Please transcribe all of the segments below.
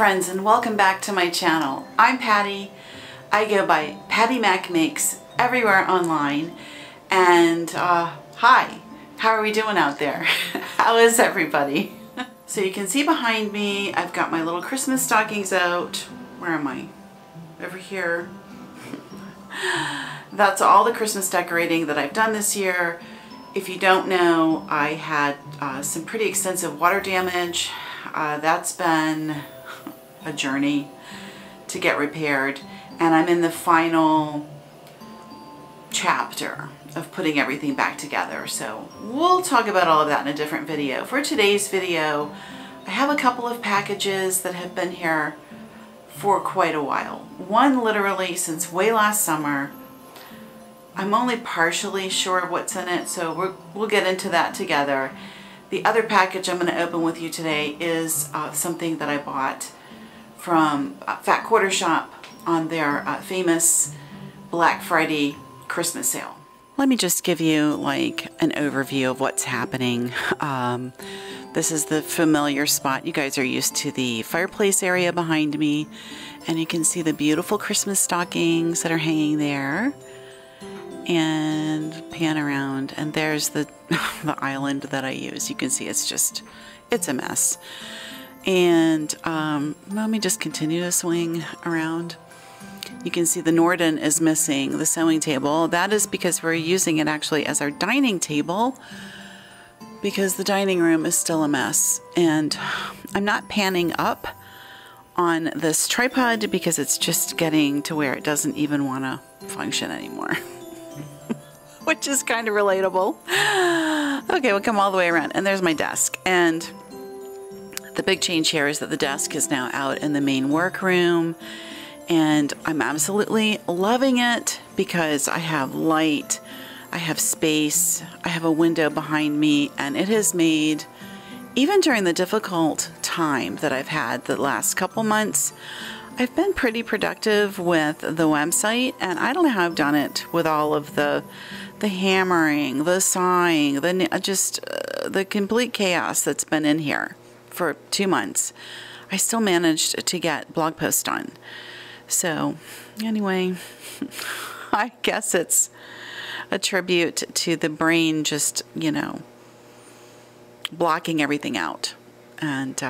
friends, and welcome back to my channel. I'm Patty. I go by Pattymac Makes everywhere online. And hi, how are we doing out there? How is everybody? So you can see behind me, I've got my little Christmas stockings out. Where am I? Over here. That's all the Christmas decorating that I've done this year. If you don't know, I had some pretty extensive water damage. That's been a journey to get repaired, and I'm in the final chapter of putting everything back together. So we'll talk about all of that in a different video. For today's video, I have a couple of packages that have been here for quite a while. One literally since way last summer. I'm only partially sure of what's in it, so we'll get into that together. The other package I'm going to open with you today is something that I bought from Fat Quarter Shop on their famous Black Friday Christmas sale. Let me just give you like an overview of what's happening. This is the familiar spot. You guys are used to the fireplace area behind me, and you can see the beautiful Christmas stockings that are hanging there. And pan around, and there's the island that I use. You can see it's a mess. And let me just continue to swing around. You can see the Norden is missing the sewing table. That is because we're using it actually as our dining table, because the dining room is still a mess. And I'm not panning up on this tripod because it's just getting to where it doesn't even want to function anymore. Which is kind of relatable. Okay, we'll come all the way around. And there's my desk. And the big change here is that the desk is now out in the main workroom. And I'm absolutely loving it because I have light, I have space, I have a window behind me, and it has made, even during the difficult time that I've had the last couple months, I've been pretty productive with the website, and I don't know how I've done it with all of the hammering, the sawing, the complete chaos that's been in here for 2 months. I still managed to get blog posts done. So anyway, I guess it's a tribute to the brain just, you know, blocking everything out. And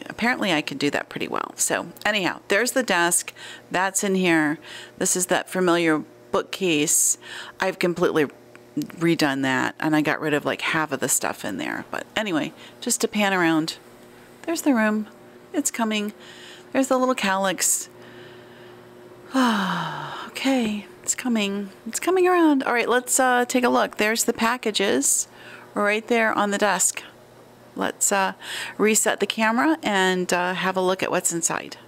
apparently I could do that pretty well. So anyhow, there's the desk. That's in here. This is that familiar bookcase. I've completely redone that, and I got rid of like half of the stuff in there. But anyway, just to pan around, there's the room. It's coming. There's the little calyx. Okay, it's coming. It's coming around. All right, let's take a look. There's the packages right there on the desk. Let's reset the camera and have a look at what's inside.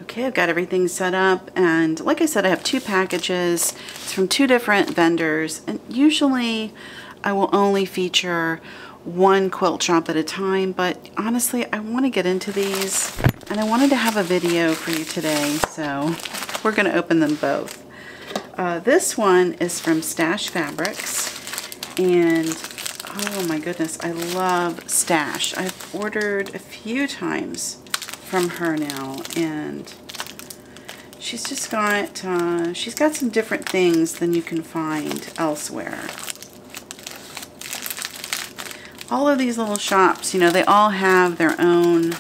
Okay, I've got everything set up, and like I said, I have 2 packages. It's from 2 different vendors, and usually I will only feature one quilt shop at a time, but honestly I want to get into these, and I wanted to have a video for you today, so we're going to open them both. This one is from Stash Fabrics, and oh my goodness, I love Stash. I've ordered a few times from her now, and she's just got she's got some different things than you can find elsewhere. All of these little shops, you know, they all have their own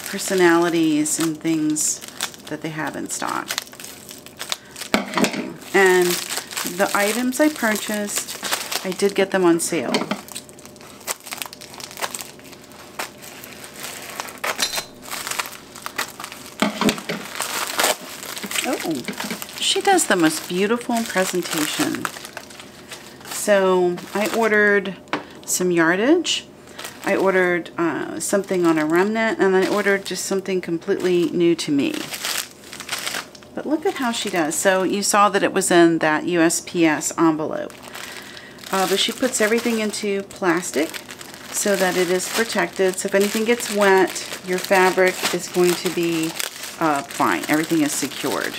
personalities and things that they have in stock. Okay, and the items I purchased, I did get them on sale. Oh, she does the most beautiful presentation. So I ordered some yardage. I ordered something on a remnant, and I ordered just something completely new to me. But look at how she does. So you saw that it was in that USPS envelope. But she puts everything into plastic so that it is protected. So if anything gets wet, your fabric is going to be fine. Everything is secured.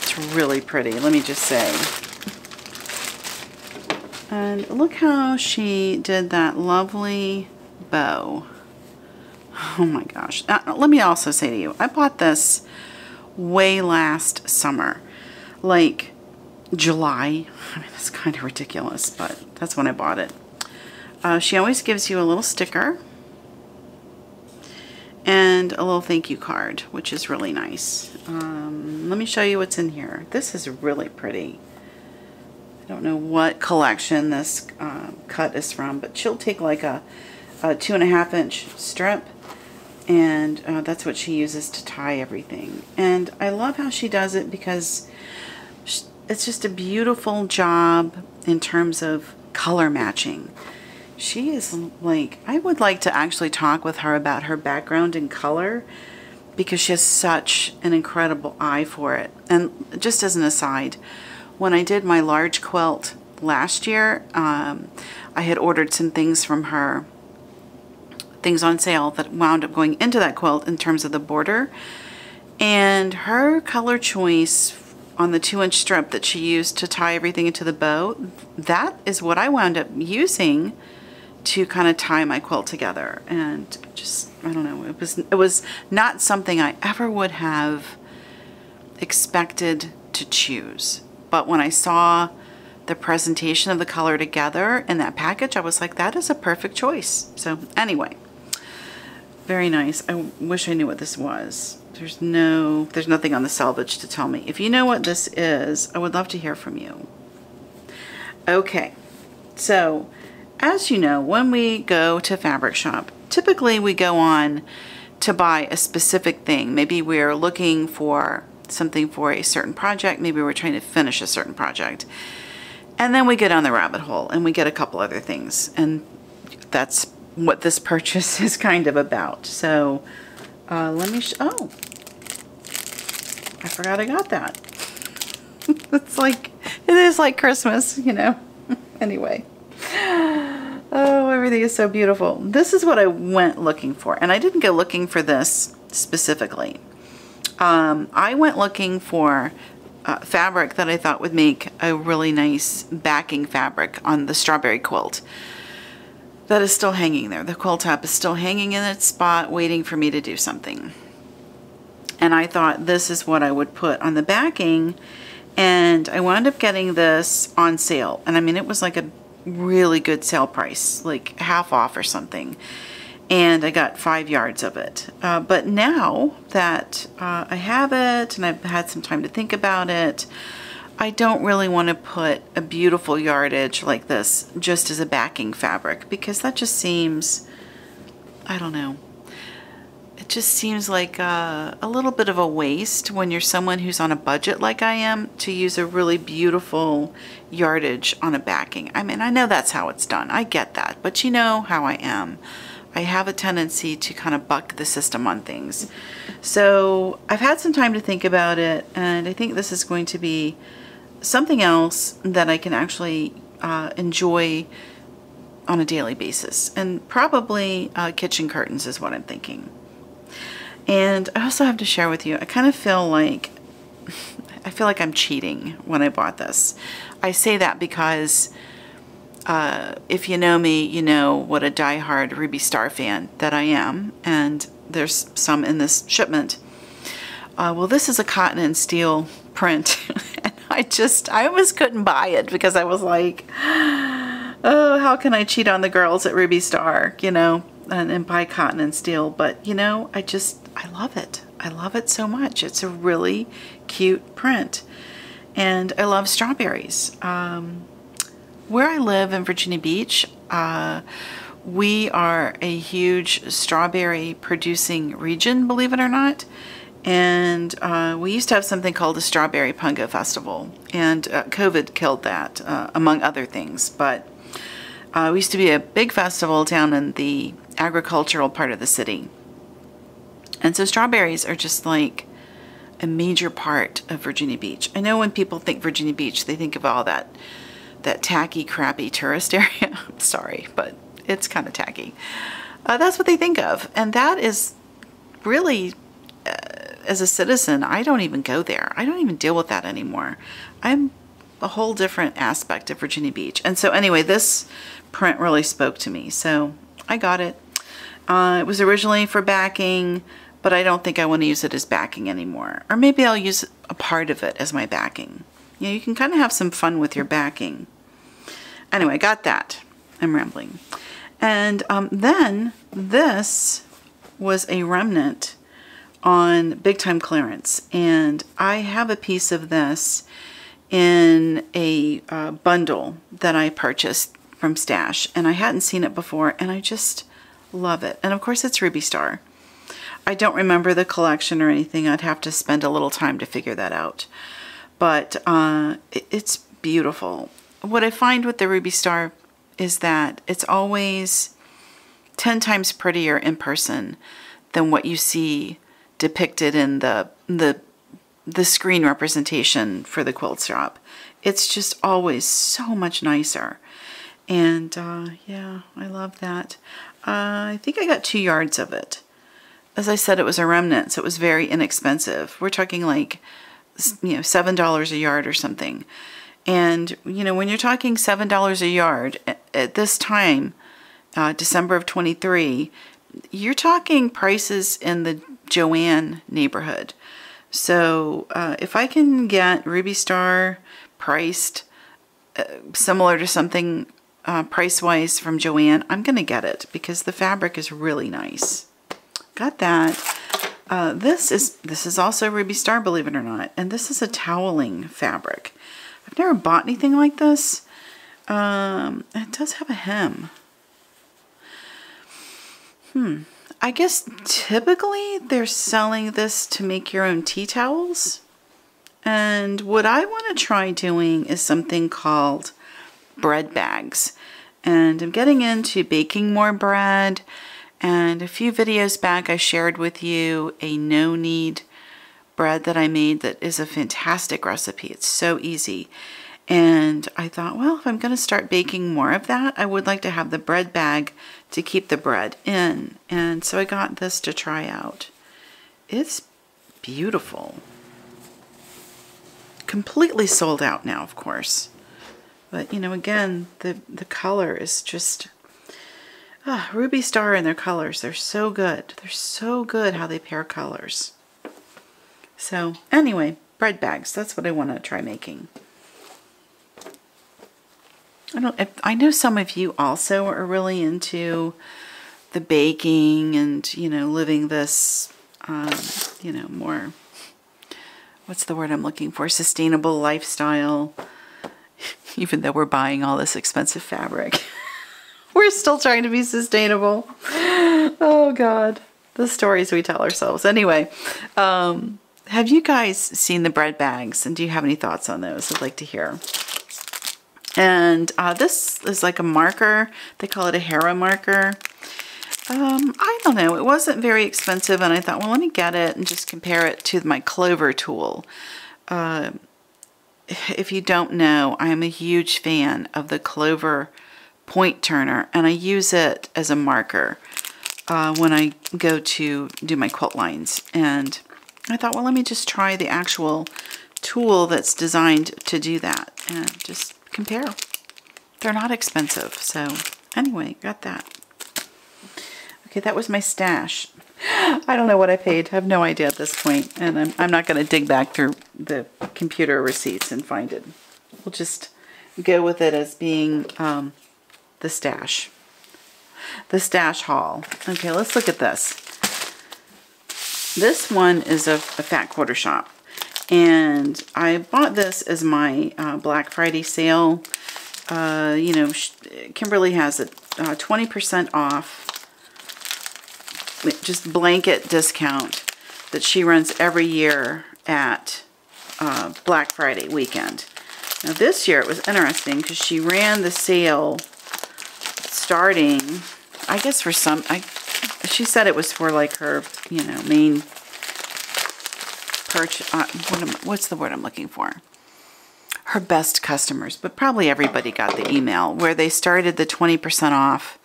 It's really pretty, let me just say. And look how she did that lovely bow. Oh my gosh. Let me also say to you, I bought this way last summer, like July. I mean, it's kind of ridiculous, but that's when I bought it. She always gives you a little sticker and a little thank you card, which is really nice. Let me show you what's in here. This is really pretty. I don't know what collection this cut is from, but she'll take like a 2.5 inch strip, and that's what she uses to tie everything. And I love how she does it because it's just a beautiful job in terms of color matching. She is like, I would like to actually talk with her about her background in color because she has such an incredible eye for it. And just as an aside, when I did my large quilt last year, I had ordered some things from her, things on sale that wound up going into that quilt in terms of the border. And her color choice on the 2-inch strip that she used to tie everything into the bow, that is what I wound up using to kind of tie my quilt together. And just, I don't know, it was not something I ever would have expected to choose. But when I saw the presentation of the color together in that package, I was like, that is a perfect choice. So anyway, very nice. I wish I knew what this was. There's nothing on the selvage to tell me. If you know what this is, I would love to hear from you. Okay, so as you know, when we go to fabric shop, typically we go on to buy a specific thing. Maybe we're looking for something for a certain project. Maybe we're trying to finish a certain project. And then we get on the rabbit hole and we get a couple other things. And that's what this purchase is kind of about. So let me oh, I forgot I got that. It's like, it is like Christmas, you know. Anyway. Oh, everything is so beautiful. This is what I went looking for. And I didn't go looking for this specifically. I went looking for fabric that I thought would make a really nice backing fabric on the strawberry quilt that is still hanging there. The quilt top is still hanging in its spot waiting for me to do something. And I thought this is what I would put on the backing, and I wound up getting this on sale. And I mean, it was like a really good sale price, like half off or something. And I got 5 yards of it. But now that I have it and I've had some time to think about it, I don't really want to put a beautiful yardage like this just as a backing fabric, because that just seems, I don't know, it just seems like a little bit of a waste when you're someone who's on a budget like I am to use a really beautiful yardage on a backing. I mean, I know that's how it's done. I get that, but you know how I am. I have a tendency to kind of buck the system on things. So I've had some time to think about it, and I think this is going to be something else that I can actually enjoy on a daily basis. And probably kitchen curtains is what I'm thinking. And I also have to share with you, I kind of feel like I'm cheating when I bought this. I say that because if you know me, you know what a diehard Ruby Star fan that I am, and there's some in this shipment. Well, this is a cotton and steel print, and I almost couldn't buy it because I was like, oh, how can I cheat on the girls at Ruby Star, you know, and buy cotton and steel? But, you know, I love it. I love it so much. It's a really cute print, and I love strawberries. Where I live in Virginia Beach, we are a huge strawberry producing region, believe it or not. And we used to have something called the Strawberry Punga Festival, and COVID killed that, among other things. But we used to be a big festival down in the agricultural part of the city. And so strawberries are just like a major part of Virginia Beach. I know when people think Virginia Beach, they think of all that tacky, crappy tourist area. Sorry, but it's kind of tacky. That's what they think of. And that is really, as a citizen, I don't even go there. I don't even deal with that anymore. I'm a whole different aspect of Virginia Beach. And so anyway, this print really spoke to me. So I got it. It was originally for backing, but I don't think I want to use it as backing anymore. Or maybe I'll use a part of it as my backing. You know, you can kind of have some fun with your backing. Anyway, got that. I'm rambling. And then this was a remnant on big time clearance. And I have a piece of this in a bundle that I purchased from Stash. And I hadn't seen it before, and I just love it. And of course it's Ruby Star. I don't remember the collection or anything. I'd have to spend a little time to figure that out. But it's beautiful. What I find with the Ruby Star is that it's always 10 times prettier in person than what you see depicted in the screen representation for the quilt shop. It's just always so much nicer. And yeah, I love that. I think I got 2 yards of it. As I said, it was a remnant, so it was very inexpensive. We're talking like, you know, $7 a yard or something. And, you know, when you're talking $7 a yard at this time, December of 23, you're talking prices in the Joann neighborhood. So if I can get Ruby Star priced similar to something price-wise from Joann, I'm going to get it because the fabric is really nice. Got that. This is also Ruby Star, believe it or not, and this is a toweling fabric. I've never bought anything like this. It does have a hem. I guess typically they're selling this to make your own tea towels. And what I want to try doing is something called bread bags. And I'm getting into baking more bread. And a few videos back I shared with you a no-knead bread that I made that is a fantastic recipe. It's so easy. And I thought, well, if I'm going to start baking more of that, I would like to have the bread bag to keep the bread in. And so I got this to try out. It's beautiful. Completely sold out now, of course. But, you know, again, the color is just... Ruby Star and their colors, they're so good. They're so good how they pair colors. So, anyway, bread bags. That's what I want to try making. I know some of you also are really into the baking and, you know, living this, you know, more, what's the word I'm looking for? Sustainable lifestyle. Even though we're buying all this expensive fabric. We're still trying to be sustainable. Oh, God. The stories we tell ourselves. Anyway, have you guys seen the bread bags? And do you have any thoughts on those? I'd like to hear. And this is like a marker. They call it a Hera marker. I don't know. It wasn't very expensive. And I thought, well, let me get it and just compare it to my Clover tool. If you don't know, I'm a huge fan of the Clover point turner, and I use it as a marker when I go to do my quilt lines. And I thought, well, let me just try the actual tool that's designed to do that and just compare. They're not expensive. So anyway, got that. Okay, that was my stash. I don't know what I paid. I have no idea at this point, and I'm not going to dig back through the computer receipts and find it. We'll just go with it as being the stash haul. Okay, let's look at this. This one is a fat quarter shop, and I bought this as my Black Friday sale. You know, Kimberly has it 20% off. Just blanket discount that she runs every year at Black Friday weekend. Now this year it was interesting because she ran the sale starting, I guess for some, she said it was for like her, you know, main purchase, what's the word I'm looking for? Her best customers, but probably everybody got the email where they started the 20% off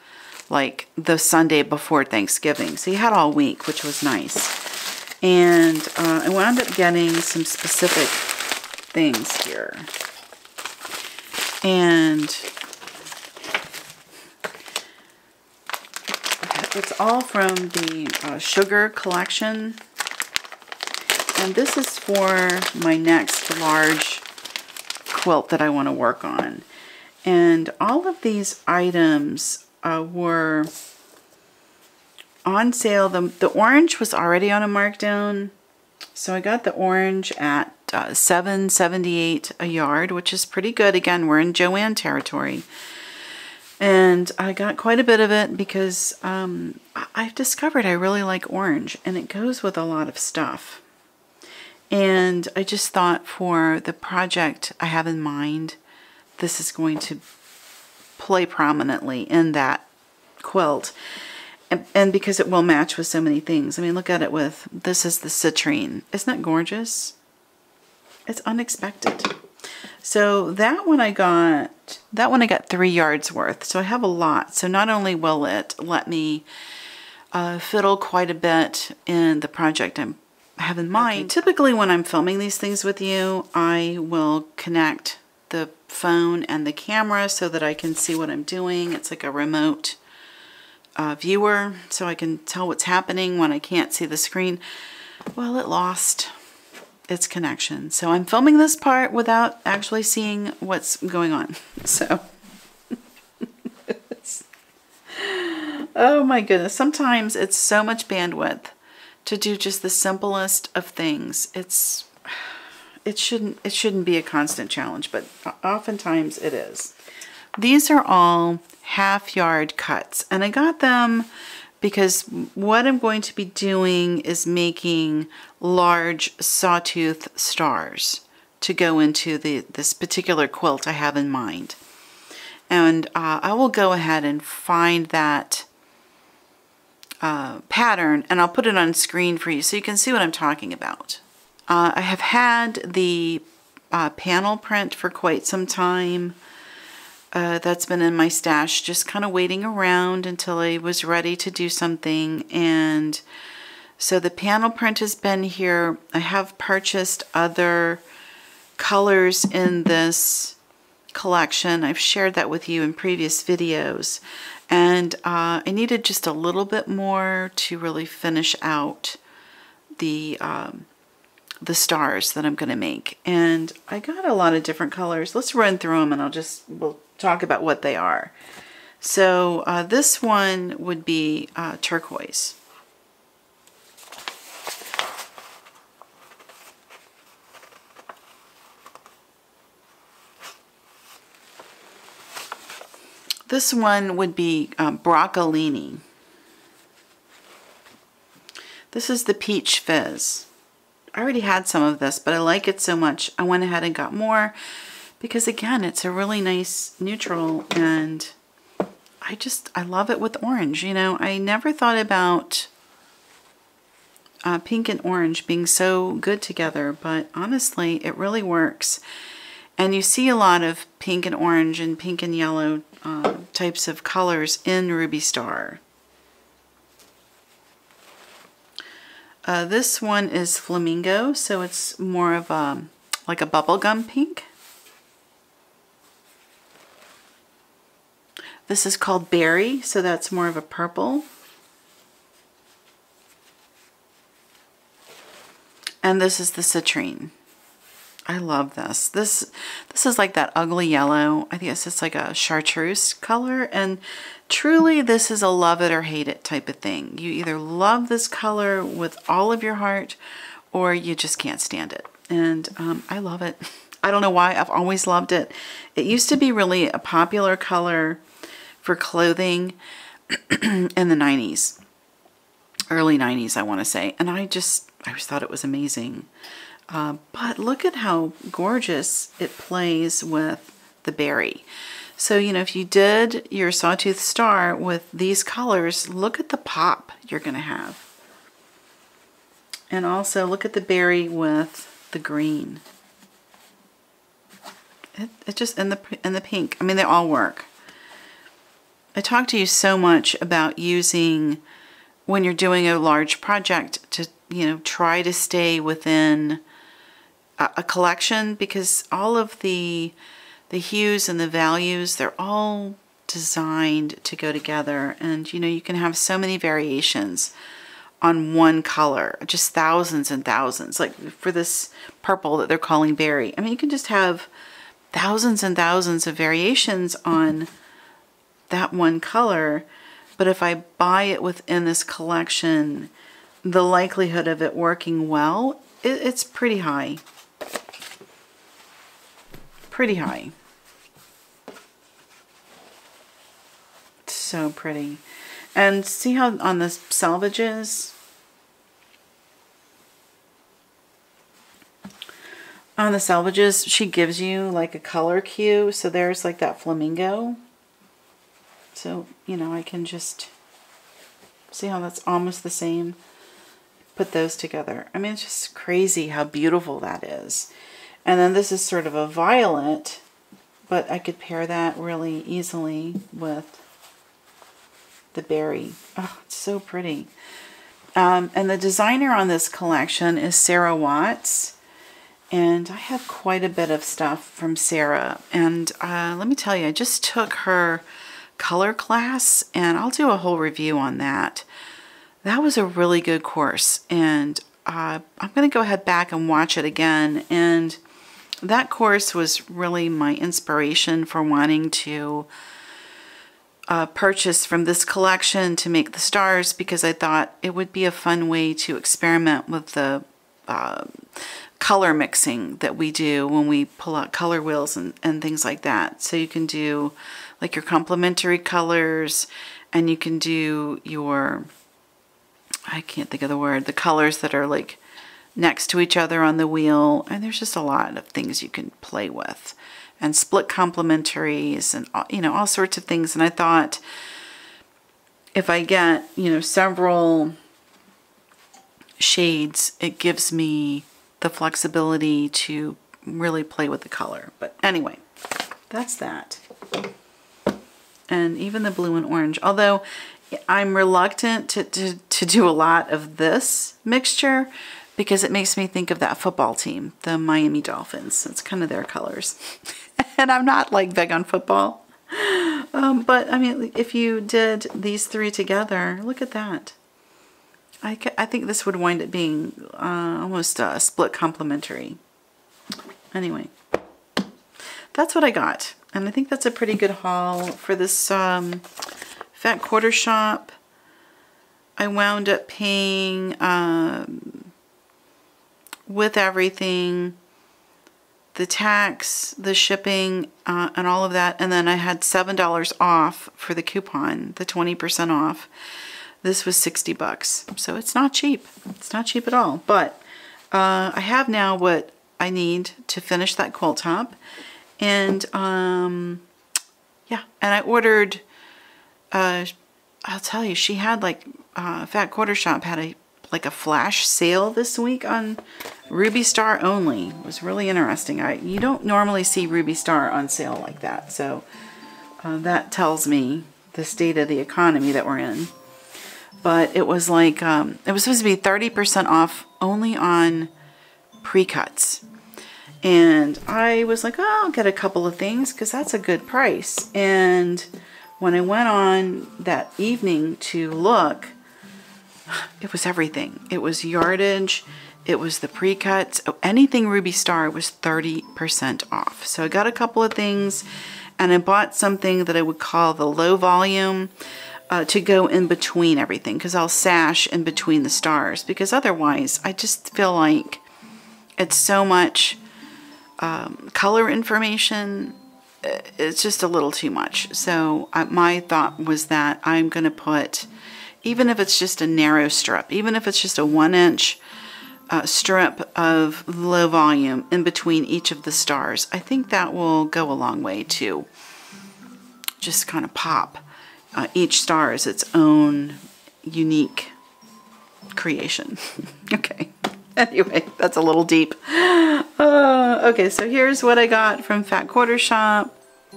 like the Sunday before Thanksgiving. So you had all week, which was nice. And I wound up getting some specific things here. And It's all from the Sugar collection. And this is for my next large quilt that I want to work on. And all of these items were on sale. The orange was already on a markdown. So I got the orange at $7.78 a yard, which is pretty good. Again, we're in Joanne territory. And I got quite a bit of it because I've discovered I really like orange, and it goes with a lot of stuff. And I just thought for the project I have in mind, this is going to play prominently in that quilt. And because it will match with so many things. I mean, look at it with, this is the citrine. Isn't that gorgeous? It's unexpected. So that one I got 3 yards worth. So I have a lot. So not only will it let me fiddle quite a bit in the project I have in mind. Okay. Typically when I'm filming these things with you, I will connect the phone and the camera so that I can see what I'm doing. It's like a remote viewer, so I can tell what's happening when I can't see the screen. Well, it lost its connection. So I'm filming this part without actually seeing what's going on. So, oh my goodness. Sometimes it's so much bandwidth to do just the simplest of things. It shouldn't be a constant challenge, but oftentimes it is. These are all half-yard cuts, and I got them because what I'm going to be doing is making large sawtooth stars to go into this particular quilt I have in mind. And I will go ahead and find that pattern, and I'll put it on screen for you so you can see what I'm talking about. I have had the panel print for quite some time. That's been in my stash, just kind of waiting around until I was ready to do something. And so the panel print has been here. I have purchased other colors in this collection. I've shared that with you in previous videos. And I needed just a little bit more to really finish out the stars that I'm going to make. And I got a lot of different colors. Let's run through them and we'll talk about what they are. So this one would be turquoise. This one would be broccolini. This is the peach fizz. I already had some of this, but I like it so much I went ahead and got more because, again, it's a really nice neutral, and I love it with orange. You know, I never thought about pink and orange being so good together, but honestly, it really works. And you see a lot of pink and orange and pink and yellow types of colors in Ruby Star. This one is flamingo, so it's more of like a bubblegum pink. This is called berry, so that's more of a purple. And this is the citrine. I love this. This is like that ugly yellow. I think it's just like a chartreuse color. And truly, this is a love it or hate it type of thing. You either love this color with all of your heart, or you just can't stand it. And I love it. I don't know why. I've always loved it. It used to be really a popular color for clothing in the 90s. Early 90s, I want to say. And I just thought it was amazing. But look at how gorgeous it plays with the berry. So, you know, if you did your sawtooth star with these colors, look at the pop you're going to have. And also look at the berry with the green. It just, and the pink. I mean, they all work. I talked to you so much about using, when you're doing a large project, to, you know, try to stay within a collection, because all of the hues and the values, they're all designed to go together. And you know, you can have so many variations on one color, just thousands and thousands. Like for this purple that they're calling berry, I mean, you can just have thousands and thousands of variations on that one color. But if I buy it within this collection, the likelihood of it working well, it's pretty high. Pretty high. So pretty. And see how on the selvages, she gives you like a color cue. So there's like that flamingo. So, you know, I can just see how that's almost the same. Put those together. I mean, it's just crazy how beautiful that is. And then this is sort of a violet, but I could pair that really easily with the berry. Oh, it's so pretty. And the designer on this collection is Sarah Watts. And I have quite a bit of stuff from Sarah. And let me tell you, I just took her color class, and I'll do a whole review on that. That was a really good course, and I'm going to go ahead back and watch it again. And that course was really my inspiration for wanting to purchase from this collection to make the stars, because I thought it would be a fun way to experiment with the color mixing that we do when we pull out color wheels and things like that. So you can do like your complementary colors, and you can do your, I can't think of the word, the colors that are like next to each other on the wheel. And there's just a lot of things you can play with, and split complementaries, and you know, all sorts of things. And I thought if I get, you know, several shades, it gives me the flexibility to really play with the color. But anyway, that's that. And even the blue and orange, although I'm reluctant to do a lot of this mixture, because it makes me think of that football team, the Miami Dolphins. It's kind of their colors. And I'm not like big on football. But I mean, if you did these three together, look at that. I think this would wind up being almost a split complementary. Anyway, that's what I got. And I think that's a pretty good haul for this Fat Quarter Shop. I wound up paying, with everything, the tax, the shipping, and all of that. And then I had $7 off for the coupon, the 20% off. This was 60 bucks. So it's not cheap. It's not cheap at all. But I have now what I need to finish that quilt top. And yeah, and I ordered, I'll tell you, she had like, Fat Quarter Shop had like a flash sale this week on Ruby Star only. It was really interesting. You don't normally see Ruby Star on sale like that. So that tells me the state of the economy that we're in. But it was like, it was supposed to be 30% off only on pre-cuts. And I was like, oh, I'll get a couple of things because that's a good price. And when I went on that evening to look, it was everything. It was yardage. It was the pre-cuts. Oh, anything Ruby Star was 30% off. So I got a couple of things, and I bought something that I would call the low volume to go in between everything, because I'll sash in between the stars, because otherwise I just feel like it's so much color information. It's just a little too much. So my thought was that I'm going to put, even if it's just a narrow strip, even if it's just a 1-inch strip of low volume in between each of the stars, I think that will go a long way to just kind of pop. Each star is its own unique creation. Okay. Anyway, that's a little deep. Okay, so here's what I got from Fat Quarter Shop.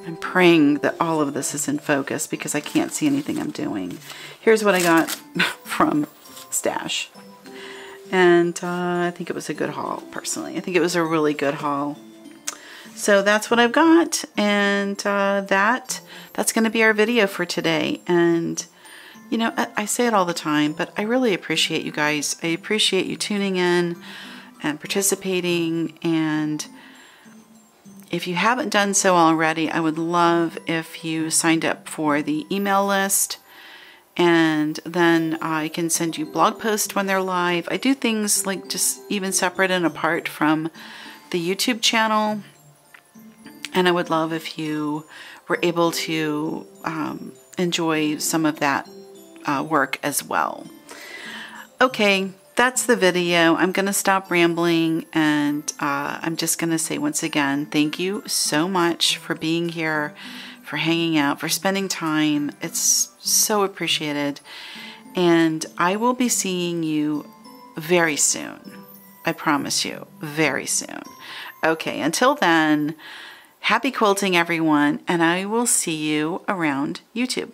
I'm praying that all of this is in focus because I can't see anything I'm doing. Here's what I got from Stash. And I think it was a good haul, personally. I think it was a really good haul. So that's what I've got, and that's going to be our video for today. And you know, I say it all the time, but I really appreciate you guys. I appreciate you tuning in and participating, and if you haven't done so already, I would love if you signed up for the email list, and then I can send you blog posts when they're live. I do things like just even separate and apart from the YouTube channel, and I would love if you were able to enjoy some of that work as well. Okay, that's the video. I'm going to stop rambling, and I'm just going to say once again, thank you so much for being here, for hanging out, for spending time. It's so appreciated. And I will be seeing you very soon. I promise you, very soon. Okay, until then, happy quilting, everyone, and I will see you around YouTube.